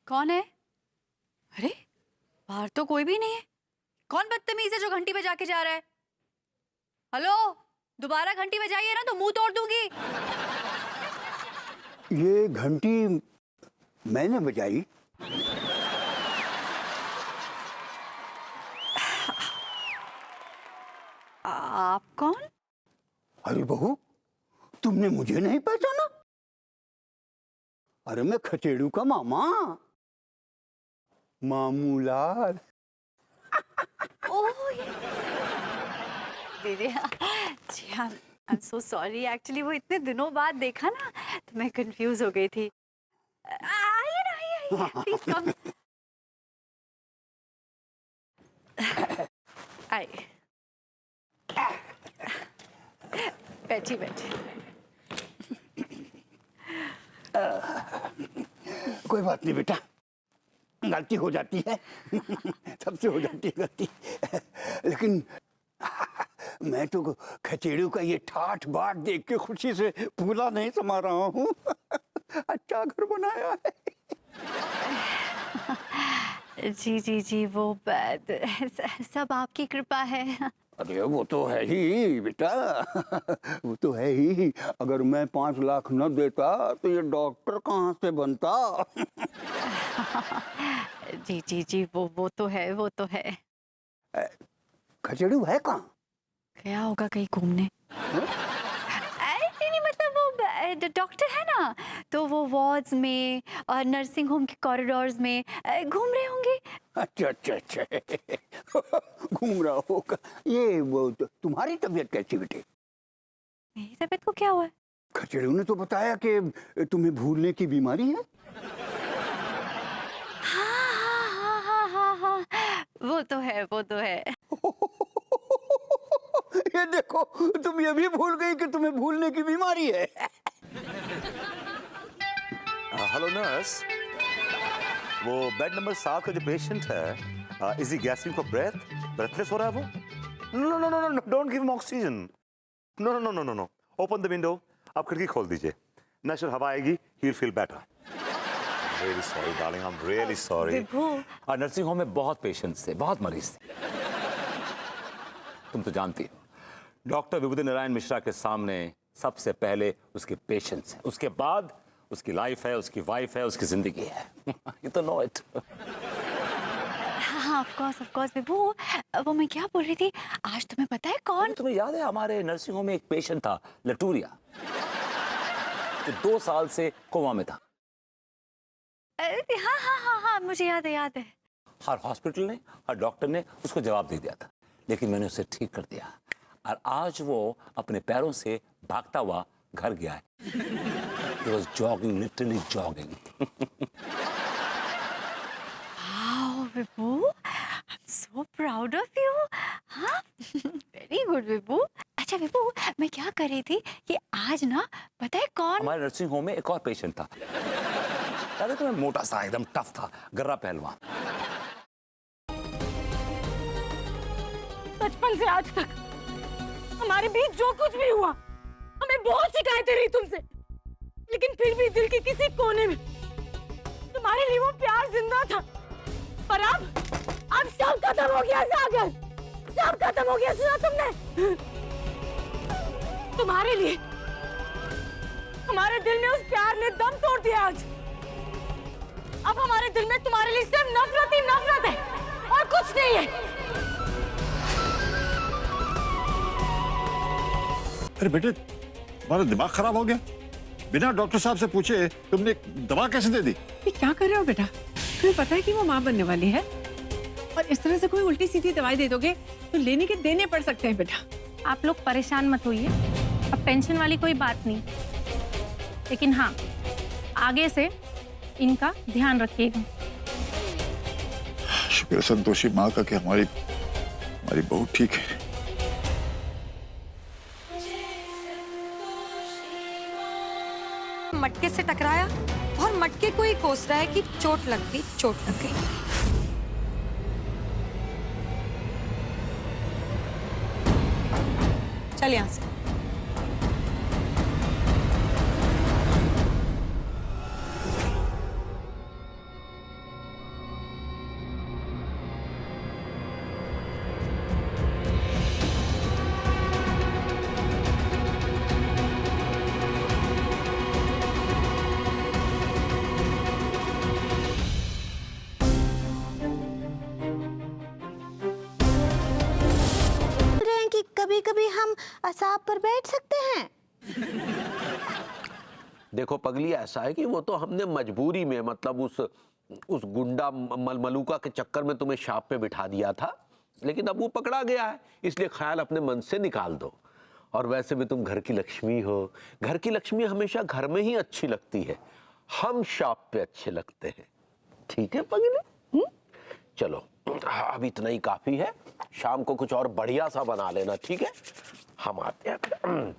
कौन है? अरे बाहर तो कोई भी नहीं है। कौन बदतमीज है जो घंटी बजा के जा रहा है? हेलो, दोबारा घंटी बजाइए ना तो मुंह तोड़ दूंगी। ये घंटी मैंने बजाई? आप कौन? अरे बहू, तुमने मुझे नहीं पहचाना? अरे मैं खचेड़ू का मामा, मामूलाल। ओह दीदी जी हाँ, I am so sorry. Actually वो इतने दिनों बाद देखा ना तो मैं कंफ्यूज हो गई थी। आइए ना, आइए प्लीज कम। आइए, बैठी बैठी। कोई बात नहीं बेटा, गलती हो जाती है। सबसे हो जाती है गलती। लेकिन मैं तो खचेड़ू का ये ठाठ बाट देख के खुशी से फूला नहीं समा रहा हूँ। अच्छा घर बनाया है। जी जी जी, वो सब आपकी कृपा है। अरे वो तो है ही बेटा, वो तो है ही। अगर मैं 5 लाख न देता तो ये डॉक्टर कहाँ से बनता। जी जी जी, वो तो है, वो तो है। खचेड़ू है कहाँ? गया होगा कहीं घूमने। नहीं मतलब वो डॉक्टर है ना, तो वो वार्ड्स में और नर्सिंग होम के कॉरिडोर्स में घूम रहे होंगे। अच्छा अच्छा अच्छा। घूम रहा होगा। ये वो तुम्हारी तबीयत कैसी बेटे? मेरी तबीयत को क्या हुआ है? खचेड़ू ने तो बताया कि तुम्हें भूलने की बीमारी है। हाँ हाँ हाँ हाँ हाँ हाँ, वो तो है, वो तो है। ये देखो, तुम ये भी भूल गई कि तुम्हें भूलने की बीमारी है। हेलो नर्स, वो बेड नंबर 7 का जो पेशेंट है, is he gasping for breath? Breathless हो रहा है वो? No no no no, don't give him oxygen. No no no no no no, open the window. आप खिड़की खोल दीजिए, नेचुरल हवा आएगी, he will feel better. Really sorry darling, I am really sorry. Vibhu, nursing home में बहुत patients थे, बहुत मरीज थे। तुम तो जानती हो, डॉक्टर विभूति नारायण मिश्रा के सामने सबसे पहले उसके पेशेंट्स हैं, उसके बाद उसकी लाइफ है, उसकी वाइफ है, उसकी जिंदगी है। यू तो नो इट। हाँ ऑफ कोर्स विभू। वो मैं क्या बोल रही थी, आज तुम्हें पता है कौन? तुम्हें याद है हमारे नर्सिंग होम में एक पेशेंट था, लटूरिया, जो 2 साल से कोमा में था। हाँ हाँ हाँ हाँ, मुझे याद है, याद है। हर हॉस्पिटल ने, हर डॉक्टर ने उसको जवाब दे दिया था, लेकिन मैंने उसे ठीक कर दिया और आज वो अपने पैरों से भागता हुआ घर गया है। He was jogging, literally jogging. Wow, Vibhu, I'm so proud of you. हाँ, very good विभू। अच्छा विभू, मैं क्या कर रही थी कि आज ना पता है कौन? हमारे नर्सिंग होम में एक और पेशेंट था, याद है तुम्हें? मोटा सा, एकदम टफ था, गर्रा पहलवान। बचपन से आज तक हमारे बीच जो कुछ भी हुआ, हमें बहुत शिकायतें रही तुमसे, लेकिन फिर भी दिल के किसी कोने में तुम्हारे लिए वो प्यार जिंदा था। पर अब सब खत्म हो गया सागर, सब खत्म हो गया। सुना तुमने? तुम्हारे लिए हमारे दिल में उस प्यार ने दम तोड़ दिया। आज अब हमारे दिल में तुम्हारे लिए सिर्फ नफरत ही नफरत है और कुछ नहीं है। अरे बेटे, तुम्हारा दिमाग खराब हो गया? बिना डॉक्टर साहब से पूछे तुमने दवा कैसे दे दी? ये क्या कर रहे हो बेटा? तुम्हें पता है कि वो माँ बनने वाली है, और इस तरह से कोई उल्टी सीधी दवाई दे दोगे तो लेने के देने पड़ सकते हैं बेटा। आप लोग परेशान मत होइए, अब टेंशन वाली कोई बात नहीं, लेकिन हाँ आगे से इनका ध्यान रखिएगा। शुक्र संतोषी माँ का कि हमारी बहू ठीक है। मटके से टकराया और मटके को ही कोस रहा है कि चोट लग गई, चोट लग गई। चल यहां से। सांप पर बैठ सकते हैं? देखो पगली, ऐसा है कि वो तो हमने मजबूरी में, मतलब उस गुंडा मलमलूका के चक्कर में तुम्हें शाप पे बिठा दिया था, लेकिन अब वो पकड़ा गया है, इसलिए ख्याल अपने मन से निकाल दो। और वैसे भी तुम घर की लक्ष्मी हो, घर की लक्ष्मी हमेशा घर में ही अच्छी लगती है, हम शाप पे अच्छे लगते हैं। ठीक है पगली? चलो अब इतना ही काफी है, शाम को कुछ और बढ़िया सा बना लेना, ठीक है? हम आते हैं।